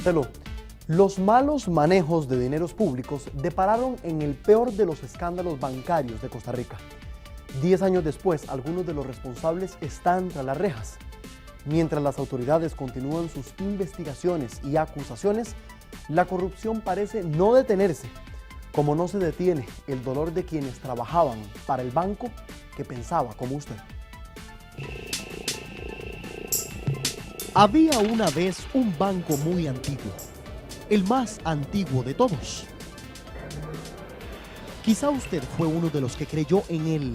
Marcelo, los malos manejos de dineros públicos depararon en el peor de los escándalos bancarios de Costa Rica. 10 años después, algunos de los responsables están tras las rejas. Mientras las autoridades continúan sus investigaciones y acusaciones, la corrupción parece no detenerse, como no se detiene el dolor de quienes trabajaban para el banco que pensaba como usted. Había una vez un banco muy antiguo, el más antiguo de todos. Quizá usted fue uno de los que creyó en él.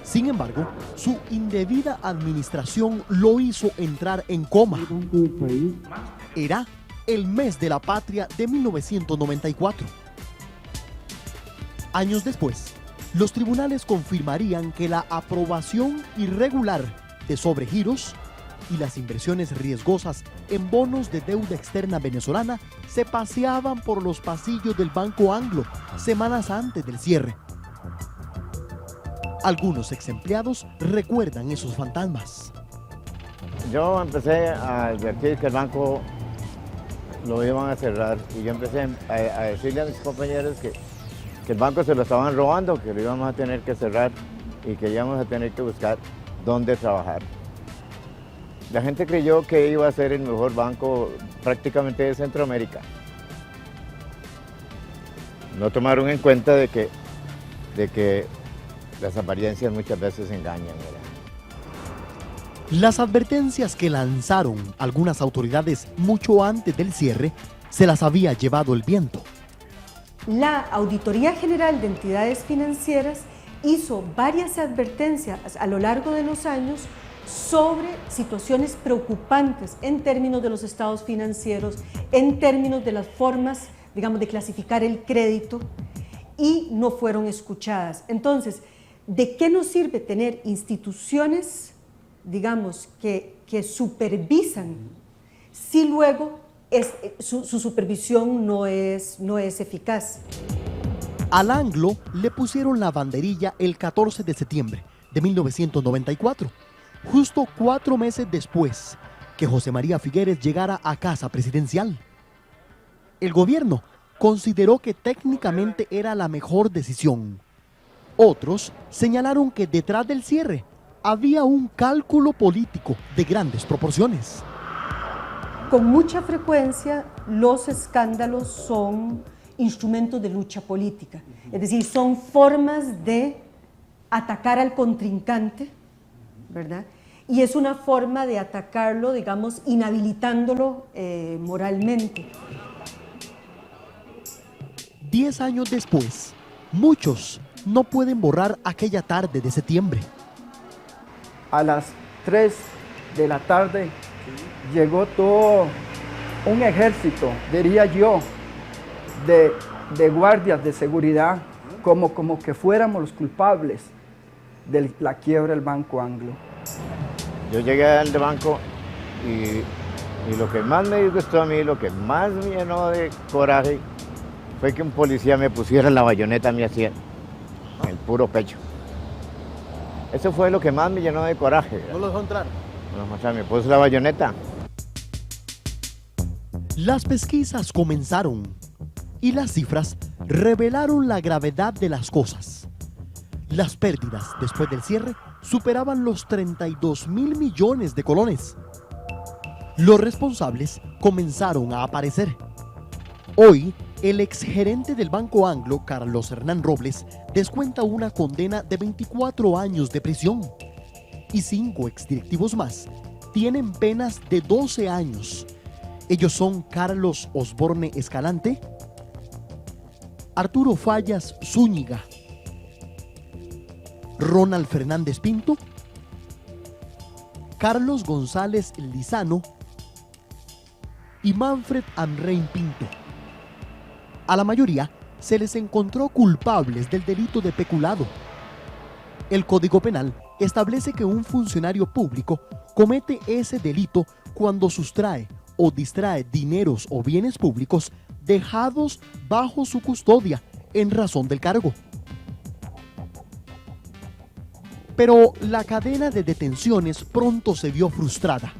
Sin embargo, su indebida administración lo hizo entrar en coma. Era el mes de la patria de 1994. Años después, los tribunales confirmarían que la aprobación irregular de sobregiros y las inversiones riesgosas en bonos de deuda externa venezolana se paseaban por los pasillos del Banco Anglo semanas antes del cierre. Algunos ex empleados recuerdan esos fantasmas. Yo empecé a advertir que el banco lo iban a cerrar y yo empecé a decirle a mis compañeros que el banco se lo estaban robando, que lo íbamos a tener que cerrar y que íbamos a tener que buscar dónde trabajar. La gente creyó que iba a ser el mejor banco prácticamente de Centroamérica. No tomaron en cuenta de que las apariencias muchas veces engañan, ¿verdad? Las advertencias que lanzaron algunas autoridades mucho antes del cierre se las había llevado el viento. La Auditoría General de Entidades Financieras hizo varias advertencias a lo largo de los años sobre situaciones preocupantes en términos de los estados financieros, en términos de las formas, digamos, de clasificar el crédito, y no fueron escuchadas. Entonces, ¿de qué nos sirve tener instituciones, digamos, que supervisan si luego su supervisión no es eficaz? Al Anglo le pusieron la banderilla el 14 de septiembre de 1994, justo 4 meses después que José María Figueres llegara a casa presidencial. El gobierno consideró que técnicamente era la mejor decisión. Otros señalaron que detrás del cierre había un cálculo político de grandes proporciones. Con mucha frecuencia los escándalos son instrumentos de lucha política, es decir, son formas de atacar al contrincante, ¿verdad? Y es una forma de atacarlo, digamos, inhabilitándolo moralmente. 10 años después, muchos no pueden borrar aquella tarde de septiembre. A las 3 de la tarde llegó todo un ejército, diría yo, de guardias de seguridad, como que fuéramos los culpables de la quiebra del Banco Anglo. Yo llegué al banco y lo que más me disgustó a mí, lo que más me llenó de coraje, fue que un policía me pusiera la bayoneta a mí así, en el puro pecho. Eso fue lo que más me llenó de coraje. ¿No lo dejó entrar? No, o sea, me puso la bayoneta. Las pesquisas comenzaron y las cifras revelaron la gravedad de las cosas. Las pérdidas después del cierre superaban los 32.000 millones de colones. Los responsables comenzaron a aparecer. Hoy, el exgerente del Banco Anglo, Carlos Hernán Robles, descuenta una condena de 24 años de prisión. Y 5 exdirectivos más tienen penas de 12 años. Ellos son Carlos Osborne Escalante, Arturo Fallas Zúñiga, Ronald Fernández Pinto, Carlos González Lizano y Manfred Amrein Pinto. A la mayoría se les encontró culpables del delito de peculado. El Código Penal establece que un funcionario público comete ese delito cuando sustrae o distrae dineros o bienes públicos dejados bajo su custodia en razón del cargo. Pero la cadena de detenciones pronto se vio frustrada.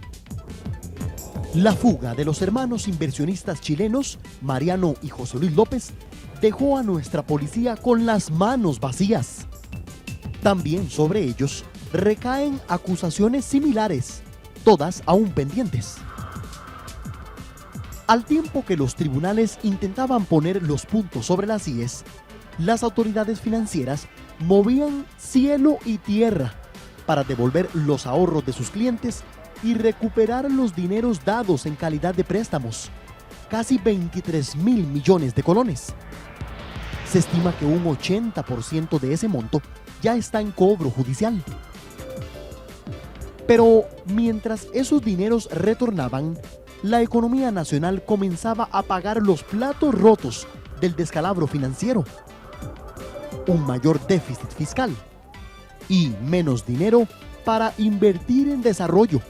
La fuga de los hermanos inversionistas chilenos, Mariano y José Luis López, dejó a nuestra policía con las manos vacías. También sobre ellos recaen acusaciones similares, todas aún pendientes. Al tiempo que los tribunales intentaban poner los puntos sobre las IES, las autoridades financieras movían cielo y tierra para devolver los ahorros de sus clientes y recuperar los dineros dados en calidad de préstamos, casi 23.000 millones de colones. Se estima que un 80% de ese monto ya está en cobro judicial. Pero mientras esos dineros retornaban, la economía nacional comenzaba a pagar los platos rotos del descalabro financiero. Un mayor déficit fiscal y menos dinero para invertir en desarrollo.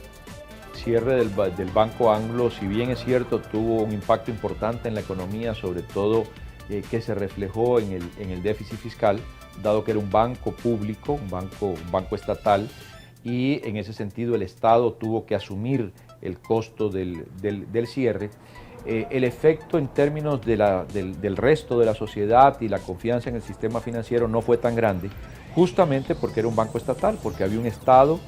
Cierre del Banco Anglo, si bien es cierto, tuvo un impacto importante en la economía, sobre todo que se reflejó en el déficit fiscal, dado que era un banco público, un banco estatal, y en ese sentido el Estado tuvo que asumir el costo del cierre. El efecto en términos del resto de la sociedad y la confianza en el sistema financiero no fue tan grande, justamente porque era un banco estatal, porque había un Estado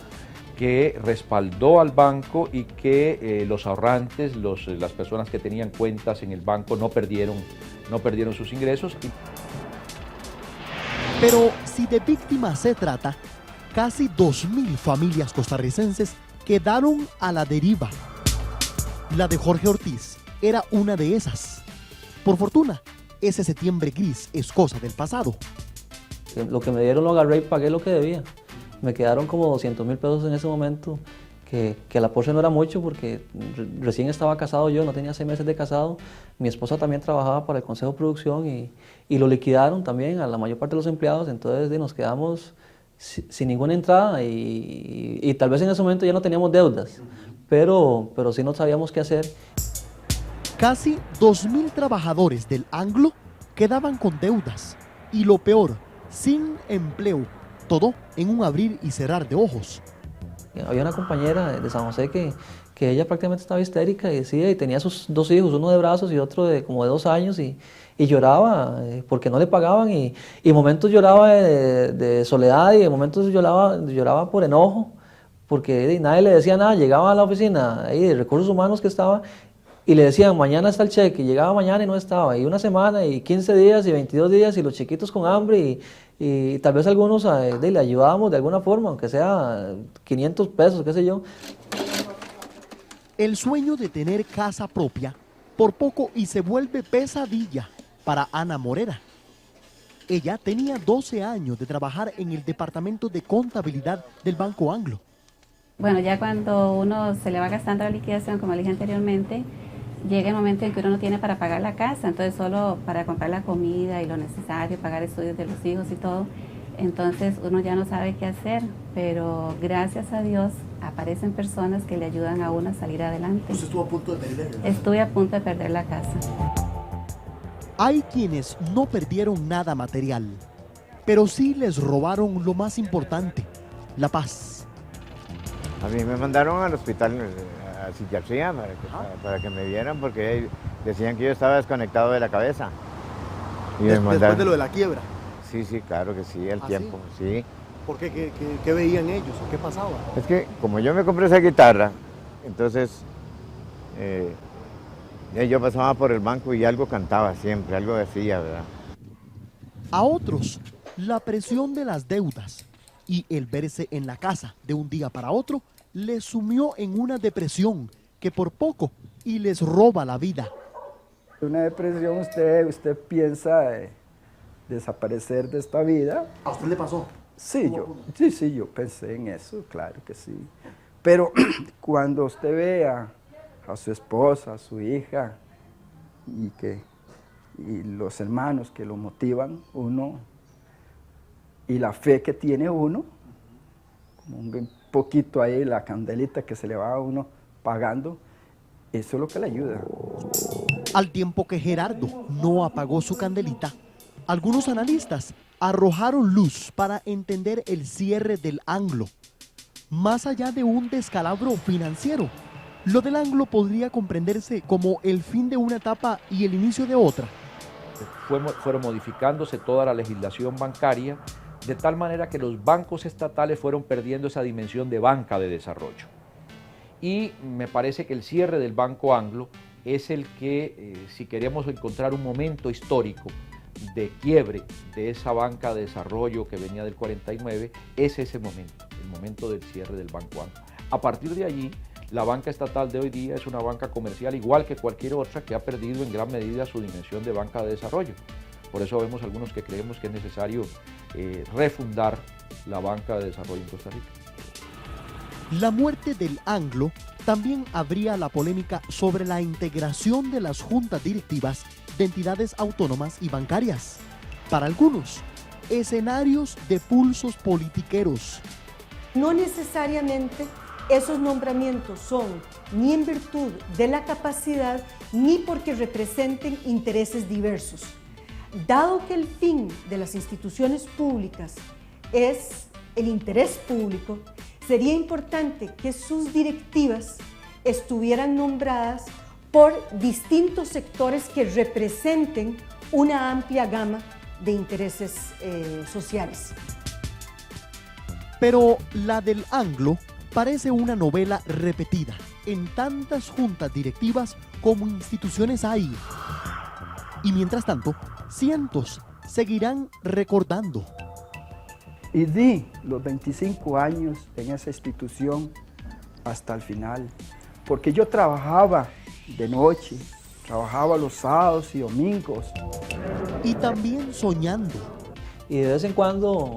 que respaldó al banco y que los ahorrantes, las personas que tenían cuentas en el banco no perdieron sus ingresos. Pero si de víctimas se trata, casi 2.000 familias costarricenses quedaron a la deriva. La de Jorge Ortiz era una de esas. Por fortuna, ese septiembre gris es cosa del pasado. Lo que me dieron lo agarré y pagué lo que debía. Me quedaron como 200.000 pesos en ese momento, que el aporte no era mucho porque recién estaba casado yo, no tenía 6 meses de casado. Mi esposa también trabajaba para el Consejo de Producción y lo liquidaron también a la mayor parte de los empleados, entonces nos quedamos sin ninguna entrada y tal vez en ese momento ya no teníamos deudas, pero sí no sabíamos qué hacer. Casi 2.000 trabajadores del Anglo quedaban con deudas y lo peor, sin empleo, todo en un abrir y cerrar de ojos. Había una compañera de San José que ella prácticamente estaba histérica y decía, y tenía sus 2 hijos, uno de brazos y otro de como de 2 años y lloraba porque no le pagaban y momentos lloraba de soledad y de momentos lloraba por enojo porque nadie le decía nada. Llegaba a la oficina ahí de recursos humanos que estaba y le decían mañana está el cheque, y llegaba mañana y no estaba, y 1 semana y 15 días y 22 días y los chiquitos con hambre y tal vez algunos le ayudábamos de alguna forma, aunque sea 500 pesos, qué sé yo. El sueño de tener casa propia por poco y se vuelve pesadilla para Ana Morera. Ella tenía 12 años de trabajar en el departamento de contabilidad del Banco Anglo. Bueno, ya cuando uno se le va gastando la liquidación, como dije anteriormente, llega el momento en que uno no tiene para pagar la casa, entonces solo para comprar la comida y lo necesario, pagar estudios de los hijos y todo, entonces uno ya no sabe qué hacer, pero gracias a Dios aparecen personas que le ayudan a uno a salir adelante. ¿Usted estuvo a punto de perderla? Estuve a punto de perder la casa. Hay quienes no perdieron nada material, pero sí les robaron lo más importante, la paz. A mí me mandaron al hospital a psiquiatría para que me vieran porque decían que yo estaba desconectado de la cabeza. Y Después de lo de la quiebra. Sí, claro que sí, el tiempo, sí. ¿Por qué? ¿Qué veían ellos? ¿Qué pasaba? Es que como yo me compré esa guitarra, entonces yo pasaba por el banco y algo cantaba siempre, algo decía, ¿verdad? A otros, la presión de las deudas y el verse en la casa de un día para otro les sumió en una depresión que por poco y les roba la vida. Una depresión, usted piensa desaparecer de esta vida. ¿A usted le pasó? Sí, yo pensé en eso, claro que sí. Pero cuando usted ve a su esposa, a su hija, y los hermanos que lo motivan, uno, y la fe que tiene uno, como un poquito ahí, la candelita que se le va a uno pagando, eso es lo que le ayuda. Al tiempo que Gerardo no apagó su candelita, algunos analistas arrojaron luz para entender el cierre del Anglo. Más allá de un descalabro financiero, había una Lo del Anglo podría comprenderse como el fin de una etapa y el inicio de otra. Fueron modificándose toda la legislación bancaria de tal manera que los bancos estatales fueron perdiendo esa dimensión de banca de desarrollo. Y me parece que el cierre del Banco Anglo es el que, si queremos encontrar un momento histórico de quiebre de esa banca de desarrollo que venía del 49, es ese momento, el momento del cierre del Banco Anglo. A partir de allí, la banca estatal de hoy día es una banca comercial igual que cualquier otra que ha perdido en gran medida su dimensión de banca de desarrollo. Por eso vemos algunos que creemos que es necesario refundar la banca de desarrollo en Costa Rica. La muerte del Anglo también abría la polémica sobre la integración de las juntas directivas de entidades autónomas y bancarias. Para algunos, escenarios de pulsos politiqueros. No necesariamente esos nombramientos son ni en virtud de la capacidad ni porque representen intereses diversos. Dado que el fin de las instituciones públicas es el interés público, sería importante que sus directivas estuvieran nombradas por distintos sectores que representen una amplia gama de intereses sociales. Pero la del Anglo parece una novela repetida. En tantas juntas directivas como instituciones hay. Y mientras tanto, cientos seguirán recordando. Y di los 25 años en esa institución hasta el final, porque yo trabajaba de noche, trabajaba los sábados y domingos. Y también soñando. Y de vez en cuando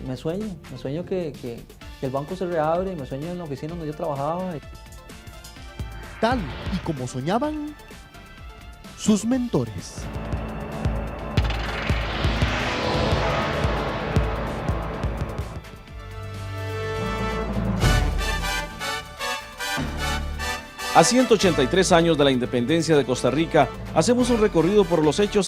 me sueño que el banco se reabre, me sueño en la oficina donde yo trabajaba. Tal y como soñaban sus mentores. A 183 años de la independencia de Costa Rica, hacemos un recorrido por los hechos